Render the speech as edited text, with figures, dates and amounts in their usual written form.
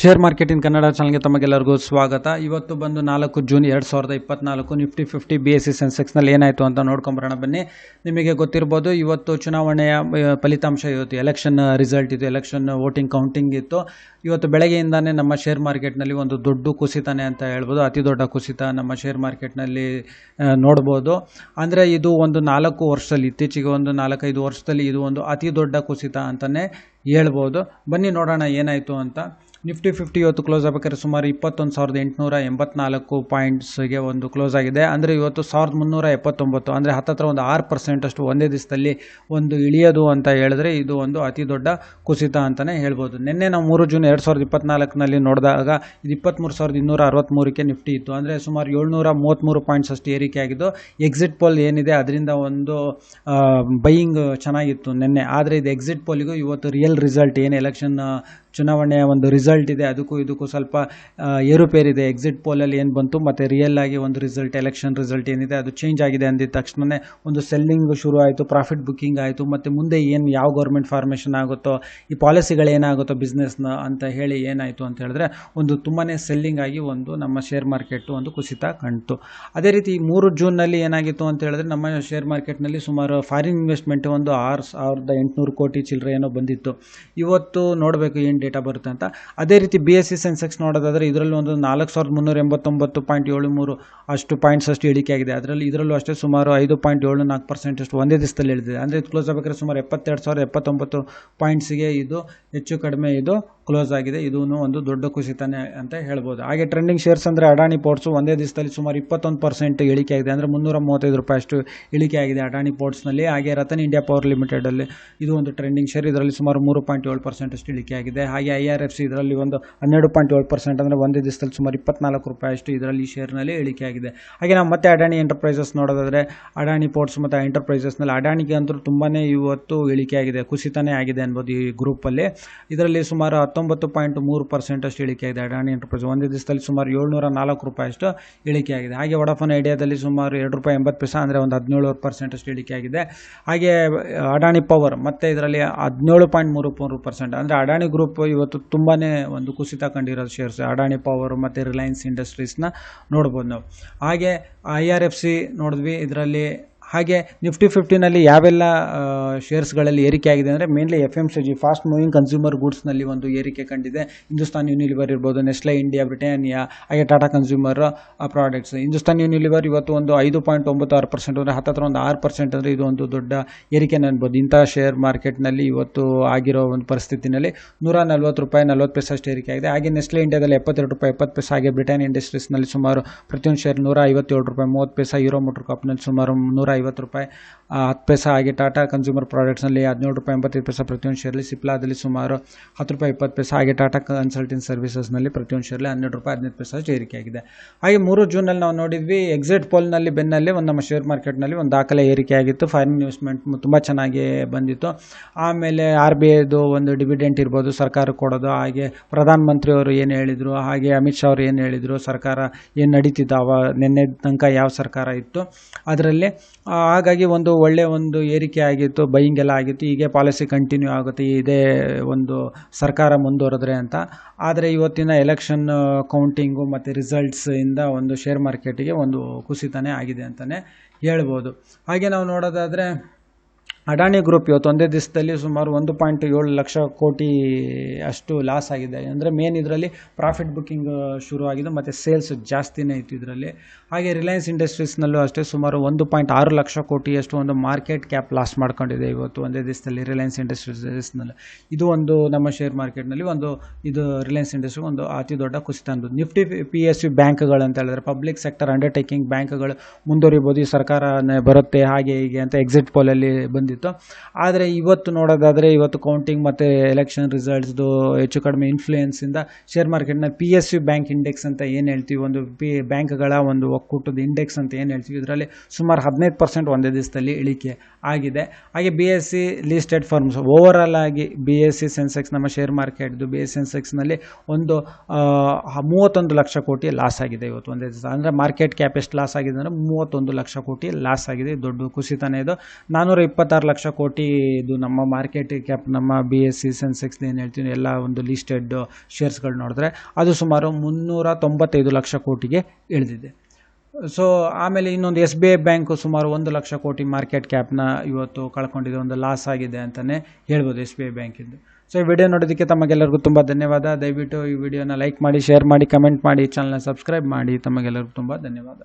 Share market in Kannada ಚಾನಲ್ಗೆ ತಮಗೆಲ್ಲರಿಗೂ ಸ್ವಾಗತ. ಇವತ್ತು ಬಂದು 4 ಜೂನ್ 2024 ನಿಫ್ಟಿ 50 BSE ಸೆನ್ಸೆಕ್ಸ್ನಲ್ಲಿ ಏನಾಯಿತು ಅಂತ ನೋಡ್ಕೊಂಬರೋಣ ಬನ್ನಿ. ನಿಮಗೆ ಗೊತ್ತಿರ್ಬೋದು, ಇವತ್ತು ಚುನಾವಣೆಯ ಫಲಿತಾಂಶ, ಇವತ್ತು ಎಲೆಕ್ಷನ್ ರಿಸಲ್ಟ್ ಇತ್ತು, ಎಲೆಕ್ಷನ್ ವೋಟಿಂಗ್ ಕೌಂಟಿಂಗ್ ಇತ್ತು. ಇವತ್ತು ಬೆಳಗ್ಗೆಯಿಂದಾನೇ ನಮ್ಮ ಶೇರ್ ಮಾರ್ಕೆಟ್ನಲ್ಲಿ ಒಂದು ದೊಡ್ಡ ಕುಸಿತನೇ ಅಂತ ಹೇಳ್ಬೋದು, ಅತಿ ದೊಡ್ಡ ಕುಸಿತ ನಮ್ಮ ಶೇರ್ ಮಾರ್ಕೆಟ್ನಲ್ಲಿ ನೋಡ್ಬೋದು. ಅಂದರೆ ಇದು ಒಂದು 4 ವರ್ಷದಲ್ಲಿ, ಇತ್ತೀಚೆಗೆ ಒಂದು 4-5 ವರ್ಷದಲ್ಲಿ ಇದು ಒಂದು ಅತಿ ದೊಡ್ಡ ಕುಸಿತ ಅಂತಲೇ ಹೇಳ್ಬೋದು. ಬನ್ನಿ ನೋಡೋಣ ಏನಾಯಿತು ಅಂತ. ನಿಫ್ಟಿ 50 ಇವತ್ತು ಕ್ಲೋಸ್ ಆಗಬೇಕಾದ್ರೆ ಸುಮಾರು 21,884 ಪಾಯಿಂಟ್ಸ್ಗೆ ಒಂದು ಕ್ಲೋಸ್ ಆಗಿದೆ. ಅಂದರೆ ಇವತ್ತು 1,379, ಅಂದರೆ ಹತ್ತತ್ರ ಒಂದು 6% ಅಷ್ಟು ಒಂದೇ ದಿವಸದಲ್ಲಿ ಒಂದು ಇಳಿಯೋದು ಅಂತ ಹೇಳಿದ್ರೆ ಇದು ಒಂದು ಅತಿ ದೊಡ್ಡ ಕುಸಿತ ಅಂತಲೇ ಹೇಳ್ಬೋದು. ನಿನ್ನೆ ನಾವು 3 ಜೂನ್ 2024ನಲ್ಲಿ ನೋಡಿದಾಗ ಇದು 23,263ಕ್ಕೆ ನಿಫ್ಟಿ ಇತ್ತು. ಅಂದರೆ ಸುಮಾರು 733 ಪಾಯಿಂಟ್ಸ್ ಅಷ್ಟು ಏರಿಕೆ ಆಗಿದ್ದು. ಎಕ್ಸಿಟ್ ಪೋಲ್ ಏನಿದೆ ಅದರಿಂದ ಒಂದು ಬೈಯಿಂಗ್ ಚೆನ್ನಾಗಿತ್ತು ನಿನ್ನೆ. ಆದರೆ ಇದು ಎಕ್ಸಿಟ್ ಪೋಲಿಗೂ ಇವತ್ತು ರಿಯಲ್ ರಿಸಲ್ಟ್ ಏನು ಎಲೆಕ್ಷನ್ ಚುನಾವಣೆಯ ಒಂದು ರಿಸಲ್ಟ್ ಇದೆ ಅದಕ್ಕೂ ಇದಕ್ಕೂ ಸ್ವಲ್ಪ ಏರುಪೇರಿದೆ. ಎಕ್ಸಿಟ್ ಪೋಲಲ್ಲಿ ಏನು ಬಂತು ಮತ್ತು ರಿಯಲ್ ಆಗಿ ಒಂದು ರಿಸಲ್ಟ್, ಎಲೆಕ್ಷನ್ ರಿಸಲ್ಟ್ ಏನಿದೆ ಅದು ಚೇಂಜ್ ಆಗಿದೆ ಅಂದಿದ್ದ ತಕ್ಷಣವೇ ಒಂದು ಸೆಲ್ಲಿಂಗ್ ಶುರು ಆಯಿತು, ಪ್ರಾಫಿಟ್ ಬುಕ್ಕಿಂಗ್ ಆಯಿತು. ಮತ್ತು ಮುಂದೆ ಏನು ಯಾವ ಗೌರ್ಮೆಂಟ್ ಫಾರ್ಮೇಷನ್ ಆಗುತ್ತೋ, ಈ ಪಾಲಿಸಿಗಳೇನಾಗುತ್ತೋ ಬಿಸ್ನೆಸ್ನ ಅಂತ ಹೇಳಿ ಏನಾಯಿತು ಅಂತ ಹೇಳಿದ್ರೆ ಒಂದು ತುಂಬಾ ಸೆಲ್ಲಿಂಗ್ ಆಗಿ ಒಂದು ನಮ್ಮ ಶೇರ್ ಮಾರ್ಕೆಟು ಒಂದು ಕುಸಿತ ಕಾಣ್ತು. ಅದೇ ರೀತಿ 3 ಜೂನ್ನಲ್ಲಿ ಏನಾಗಿತ್ತು ಅಂತ ಹೇಳಿದ್ರೆ ನಮ್ಮ ಶೇರ್ ಮಾರ್ಕೆಟ್ನಲ್ಲಿ ಸುಮಾರು ಫಾರಿನ್ ಇನ್ವೆಸ್ಟ್ಮೆಂಟ್ ಒಂದು 6,800 ಕೋಟಿ ಚಿಲ್ಲರೆ ಏನೋ ಬಂದಿತ್ತು. ಇವತ್ತು ನೋಡಬೇಕು ಏನು ಡೇಟಾ ಬರುತ್ತೆ ಅಂತ. ಅದೇ ರೀತಿ BSE ಸೆನ್ಸೆಕ್ಸ್ ನೋಡೋದಾದರೆ ಇದರಲ್ಲಿ ಒಂದು 4,389.73 ಅಷ್ಟು ಪಾಯಿಂಟ್ಸ್ ಅಷ್ಟು ಇಳಿಕೆ ಆಗಿದೆ. ಇದರಲ್ಲೂ ಅಷ್ಟೇ ಸುಮಾರು 5.74% ಅಷ್ಟು ಒಂದೇ ದಿವಸದಲ್ಲಿ ಇಳಿದಿದೆ. ಅಂದರೆ ಇದು ಕ್ಲೋಸ್ ಆಗಬೇಕಾದ್ರೆ ಸುಮಾರು 72,079 ಪಾಯಿಂಟ್ಸಿಗೆ ಇದು ಹೆಚ್ಚು ಕಡಿಮೆ ಇದು ಕ್ಲೋಸ್ ಆಗಿದೆ. ಇದೂ ಒಂದು ದೊಡ್ಡ ಕುಸಿತನೇ ಅಂತ ಹೇಳ್ಬೋದು. ಹಾಗೆ ಟ್ರೆಂಡಿಂಗ್ ಶೇರ್ಸ್ ಅಂದರೆ ಅಡಾನಿ ಪೋರ್ಟ್ಸು ಒಂದೇ ದಿವಸದಲ್ಲಿ ಸುಮಾರು 21% ಇಳಿಕೆ ಆಗಿದೆ. ಅಂದರೆ 335 ರೂಪಾಯಿ ಅಷ್ಟು ಇಳಿಕೆ ಆಗಿದೆ ಅಡಾನಿ ಪೋರ್ಟ್ಸ್ನಲ್ಲಿ. ಹಾಗೆ ರತನ್ ಇಂಡಿಯಾ ಪವರ್ ಲಿಮಿಟೆಡಲ್ಲಿ ಇದು ಒಂದು ಟ್ರೆಂಡಿಂಗ್ ಶೇರ್, ಇದರಲ್ಲಿ ಸುಮಾರು 3.7% ಅಷ್ಟು ಇಳಿಕೆ ಆಗಿದೆ. ಹಾಗೆ IRFC ಇದರಲ್ಲಿ ಒಂದು 12.7%, ಅಂದರೆ ಒಂದೇ ದಿವಸದಲ್ಲಿ ಸುಮಾರು 24 ರೂಪಾಯಿ ಅಷ್ಟು ಇದರಲ್ಲಿ ಈ ಶೇರ್ನಲ್ಲಿ ಇಳಿಕೆ ಆಗಿದೆ. ಹಾಗೆ ನಾವು ಮತ್ತೆ ಅಡಾನಿ ಎಂಟರ್ಪ್ರೈಸಸ್ ನೋಡೋದಾದರೆ ಅಡಾನಿ ಪೋರ್ಟ್ಸ್ ಮತ್ತು ಎಂಟರ್ಪ್ರೈಸಸ್ನಲ್ಲಿ ಅಡಾನಿಗೆ ಅಂತೂ ತುಂಬಾ ಇವತ್ತು ಇಳಿಕೆ ಆಗಿದೆ, ಕುಸಿತನೇ ಆಗಿದೆ ಅನ್ಬೋದು ಈ ಗ್ರೂಪಲ್ಲಿ. ಇದರಲ್ಲಿ ಸುಮಾರು 19.3% ಅಷ್ಟು ಇಳಿಕೆ ಆಗಿದೆ ಅಡಾನಿ ಎಂಟರ್ಪ್ರೈಸ್. ಒಂದೇ ದಿವಸದಲ್ಲಿ ಸುಮಾರು 704 ರೂಪಾಯಿ ಅಷ್ಟು ಇಳಿಕೆ ಆಗಿದೆ. ಹಾಗೆ ವೊಡಾಫೋನ್ ಐಡಿಯಾದಲ್ಲಿ ಸುಮಾರು 2 ರೂಪಾಯಿ 80 ಪೈಸೆ, ಅಂದರೆ ಒಂದು 17% ಅಷ್ಟು ಇಳಿಕೆ ಆಗಿದೆ. ಹಾಗೆ ಅಡಾನಿ ಪವರ್ ಮತ್ತು ಇದರಲ್ಲಿ 17.33%, ಅಂದರೆ ಅಡಾನಿ ಗ್ರೂಪ್ ಇವತ್ತು ತುಂಬಾ ಒಂದು ಕುಸಿತ ಕಂಡಿರೋದು ಶೇರ್ಸ್, ಅಡಾನಿ ಪವರ್ ಮತ್ತು ರಿಲಯನ್ಸ್ ಇಂಡಸ್ಟ್ರೀಸ್ನ ನೋಡ್ಬೋದು ನಾವು. ಹಾಗೆ IRFC ನೋಡಿದ್ವಿ ಇದರಲ್ಲಿ. ಹಾಗೆ ನಿಫ್ಟಿ 50ನಲ್ಲಿ ಯಾವೆಲ್ಲ ಶೇರ್ಸ್ಗಳಲ್ಲಿ ಏರಿಕೆ ಆಗಿದೆ ಅಂದರೆ mainly FMCG, fast moving consumer ಗೂಡ್ಸ್ನಲ್ಲಿ ಒಂದು ಏರಿಕೆ ಕಂಡಿದೆ. ಹಿಂದೂಸ್ತಾನ್ ಯೂನಿಲಿವರ್ ಇರ್ಬೋದು, ನೆಸ್ಲೆ ಇಂಡಿಯಾ, ಬ್ರಿಟಾನಿಯಾ, ಹಾಗೆ Tata consumer products. Hindustan Unilever ಇವತ್ತು ಒಂದು 5.96%, ಅಂದರೆ ಹತ್ತತ್ರ ಒಂದು 6%, ಅಂದರೆ ಇದು ಒಂದು ದೊಡ್ಡ ಏರಿಕೆ ಅನ್ಬೋದು. ಇಂಥ ಶೇರ್ ಮಾರ್ಕೆಟ್ನಲ್ಲಿ ಇವತ್ತು ಆಗಿರೋ ಒಂದು ಪರಿಸ್ಥಿತಿನಲ್ಲಿ 140 ರೂಪಾಯಿ 40 ಪೈಸೆ ಅಷ್ಟು ಏರಿಕೆ ಆಗಿದೆ. ಹಾಗೆ ನೆಸ್ಲೆ ಇಂಡಿಯಾದಲ್ಲಿ 72 ರೂಪಾಯಿ 70 ಪೈಸೆ. ಹಾಗೆ ಬ್ರಿಟಾನಿಯಾ ಇಂಡಸ್ಟ್ರೀಸ್ನಲ್ಲಿ ಸುಮಾರು ಪ್ರತಿಯೊಂದು ಶೇರ್ 157 ರೂಪಾಯಿ 30 ಪೈಸೆ. ಹೀರೋ ಮೋಟರ್ ಕಾಪ್ನಲ್ಲಿ ಸುಮಾರು 150 ರೂಪಾಯಿ 10 ಪೈಸೆ. ಹಾಗೆ ಟಾಟಾ ಕನ್ಸ್ಯೂಮರ್ ಪ್ರಾಡಕ್ಟ್ಸ್ನಲ್ಲಿ 17 ರೂಪಾಯಿ 85 ಪೈಸೆ ಪ್ರತಿಯೊಂದು ಶೇರ್ಲಿ. ಸಿಪ್ಲಾದಲ್ಲಿ ಸುಮಾರು 10 ರೂಪಾಯಿ 20 ಪೈಸೆ. ಹಾಗೆ ಟಾಟಾ ಕನ್ಸಲ್ಟಿಂಗ್ ಸರ್ವಿಸಸ್ನಲ್ಲಿ ಪ್ರತಿಯೊಂದು ಶೇರ್ಲಿ 12 ರೂಪಾಯಿ 15 ಪೈಸೆ ಅಷ್ಟು ಏರಿಕೆಯಾಗಿದೆ. ಹಾಗೆ 3 ಜೂನಲ್ಲಿ ನಾವು ನೋಡಿದ್ವಿ ಎಕ್ಸಿಟ್ ಪೋಲ್ನಲ್ಲಿ ಬೆನ್ನಲ್ಲಿ ಒಂದು ನಮ್ಮ ಶೇರ್ ಮಾರ್ಕೆಟ್ನಲ್ಲಿ ಒಂದು ದಾಖಲೆ ಏರಿಕೆ ಆಗಿತ್ತು. ಫಾರಿನ್ ಇನ್ವೆಸ್ಟ್ಮೆಂಟ್ ತುಂಬ ಚೆನ್ನಾಗಿ ಬಂದಿತ್ತು. ಆಮೇಲೆ RBIದು ಒಂದು ಡಿವಿಡೆಂಟ್ ಇರ್ಬೋದು ಸರ್ಕಾರ ಕೊಡೋದು, ಹಾಗೆ ಪ್ರಧಾನಮಂತ್ರಿಯವರು ಏನು ಹೇಳಿದರು, ಹಾಗೆ ಅಮಿತ್ ಶಾ ಅವರು ಏನು ಹೇಳಿದರು, ಸರ್ಕಾರ ಏನು ನಡೀತಿತ್ತು ನಿನ್ನೆ ತನಕ ಯಾವ ಸರ್ಕಾರ ಇತ್ತು ಅದರಲ್ಲಿ. ಹಾಗಾಗಿ ಒಂದು ಒಳ್ಳೆಯ ಒಂದು ಏರಿಕೆ ಆಗಿತ್ತು, ಬೈಯಿಂಗ್ ಎಲ್ಲ ಆಗಿತ್ತು. ಹೀಗೆ ಪಾಲಿಸಿ ಕಂಟಿನ್ಯೂ ಆಗುತ್ತೆ ಇದೇ ಒಂದು ಸರ್ಕಾರ ಮುಂದುವರೆದ್ರೆ ಅಂತ. ಆದರೆ ಇವತ್ತಿನ ಎಲೆಕ್ಷನ್ ಕೌಂಟಿಂಗು ಮತ್ತು ರಿಸಲ್ಟ್ಸಿಂದ ಒಂದು ಶೇರ್ ಮಾರ್ಕೆಟಿಗೆ ಒಂದು ಕುಸಿತನೇ ಆಗಿದೆ ಅಂತಲೇ ಹೇಳ್ಬೋದು. ಹಾಗೆ ನಾವು ನೋಡೋದಾದರೆ ಅಡಾನಿ ಗ್ರೂಪ್ ಇವತ್ತು ಒಂದೇ ದಿವಸದಲ್ಲಿ ಸುಮಾರು 1.7 ಲಕ್ಷ ಕೋಟಿ ಅಷ್ಟು ಲಾಸ್ ಆಗಿದೆ. ಅಂದರೆ ಮೇನ್ ಇದರಲ್ಲಿ ಪ್ರಾಫಿಟ್ ಬುಕ್ಕಿಂಗ್ ಶುರುವಾಗಿದೆ ಮತ್ತು ಸೇಲ್ಸ್ ಜಾಸ್ತಿನೇ ಇತ್ತು ಇದರಲ್ಲಿ. ಹಾಗೆ ರಿಲಯನ್ಸ್ ಇಂಡಸ್ಟ್ರೀಸ್ನಲ್ಲೂ ಅಷ್ಟೇ ಸುಮಾರು 1.6 ಲಕ್ಷ ಕೋಟಿಯಷ್ಟು ಒಂದು ಮಾರ್ಕೆಟ್ ಕ್ಯಾಪ್ ಲಾಸ್ ಮಾಡ್ಕೊಂಡಿದೆ ಇವತ್ತು ಒಂದೇ ದಿವಸದಲ್ಲಿ ರಿಲಯನ್ಸ್ ಇಂಡಸ್ಟ್ರೀಸ್ನಲ್ಲಿ. ಇದು ಒಂದು ನಮ್ಮ ಶೇರ್ ಮಾರ್ಕೆಟ್ನಲ್ಲಿ ಇದು ರಿಲಯನ್ಸ್ ಇಂಡಸ್ಟ್ರಿ ಒಂದು ಅತಿ ದೊಡ್ಡ ಕುಸಿತ ಅಂಬೋದು. ನಿಫ್ಟಿ PSU ಬ್ಯಾಂಕ್ಗಳು ಅಂತ ಹೇಳಿದ್ರೆ ಪಬ್ಲಿಕ್ ಸೆಕ್ಟರ್ ಅಂಡರ್ಟೇಕಿಂಗ್ ಬ್ಯಾಂಕ್ಗಳು ಮುಂದುವರಿಬೋದು, ಈ ಸರ್ಕಾರನೇ ಬರುತ್ತೆ ಹಾಗೆ ಹೀಗೆ ಅಂತ ಎಕ್ಸಿಟ್ ಪೋಲಲ್ಲಿ ಬಂದಿತ್ತು. ಆದರೆ ಇವತ್ತು ನೋಡೋದಾದರೆ ಇವತ್ತು ಕೌಂಟಿಂಗ್ ಮತ್ತು ಎಲೆಕ್ಷನ್ ರಿಸಲ್ಟ್ಸ್ದು ಹೆಚ್ಚು ಕಡಿಮೆ ಇನ್ಫ್ಲೂಯೆನ್ಸಿಂದ ಶೇರ್ ಮಾರ್ಕೆಟ್ನ PSU ಬ್ಯಾಂಕ್ ಇಂಡೆಕ್ಸ್ ಅಂತ ಏನು ಹೇಳ್ತೀವಿ, ಒಂದು ಬ್ಯಾಂಕ್ಗಳ ಒಂದು ಒಕ್ಕೂಟದ ಇಂಡೆಕ್ಸ್ ಅಂತ ಏನು ಹೇಳ್ತೀವಿ, ಇದರಲ್ಲಿ ಸುಮಾರು 15% ಒಂದೇ ದಿವಸದಲ್ಲಿ ಇಳಿಕೆ ಆಗಿದೆ. ಹಾಗೆ BSE ಲಿಸ್ಟೆಡ್ ಫರ್ಮ್ಸ್ ಓವರಾಲ್ ಆಗಿ BSE ಸೆನ್ಸೆಕ್ಸ್ ನಮ್ಮ ಶೇರ್ ಮಾರ್ಕೆಟ್ದು BSE ಸೆನ್ಸೆಕ್ಸ್ನಲ್ಲಿ ಒಂದು 31 ಲಕ್ಷ ಕೋಟಿ ಲಾಸ್ ಆಗಿದೆ ಇವತ್ತು ಒಂದೇ ದಿವಸ. ಅಂದರೆ ಮಾರ್ಕೆಟ್ ಕ್ಯಾಪ್ ಎಷ್ಟು ಲಾಸ್ ಆಗಿದೆ ಅಂದರೆ 31 ಲಕ್ಷ ಕೋಟಿ ಲಾಸ್ ಆಗಿದೆ. ದೊಡ್ಡ ಕುಸಿತನೇ ಇದು. 426 56 ಲಕ್ಷ ಕೋಟಿ ಇದು ನಮ್ಮ ಮಾರ್ಕೆಟ್ ಕ್ಯಾಪ್, ನಮ್ಮ BSE ಸೆನ್ಸೆಕ್ಸ್ ಏನು ಹೇಳ್ತೀವಿ ಎಲ್ಲ ಒಂದು ಲಿಸ್ಟೆಡ್ ಶೇರ್ಸ್ಗಳು ನೋಡಿದ್ರೆ ಅದು ಸುಮಾರು 395 ಲಕ್ಷ ಕೋಟಿಗೆ ಇಳಿದಿದೆ. ಸೊ ಆಮೇಲೆ ಇನ್ನೊಂದು SBI ಬ್ಯಾಂಕು ಸುಮಾರು 1 ಲಕ್ಷ ಕೋಟಿ ಮಾರ್ಕೆಟ್ ಕ್ಯಾಪ್ನ ಇವತ್ತು ಕಳ್ಕೊಂಡಿದೆ, ಒಂದು ಲಾಸ್ ಆಗಿದೆ ಅಂತಲೇ ಹೇಳ್ಬೋದು SBI ಬ್ಯಾಂಕಿಂದು. ಸೊ ಈ ವಿಡಿಯೋ ನೋಡೋದಕ್ಕೆ ತಮಗೆಲ್ಲರಿಗೂ ತುಂಬ ಧನ್ಯವಾದ. ದಯವಿಟ್ಟು ಈ ವಿಡಿಯೋನ ಲೈಕ್ ಮಾಡಿ, ಶೇರ್ ಮಾಡಿ, ಕಮೆಂಟ್ ಮಾಡಿ, ಚಾನಲ್ನ ಸಬ್ಸ್ಕ್ರೈಬ್ ಮಾಡಿ. ತಮಗೆಲ್ಲರಿಗೂ ತುಂಬ ಧನ್ಯವಾದ.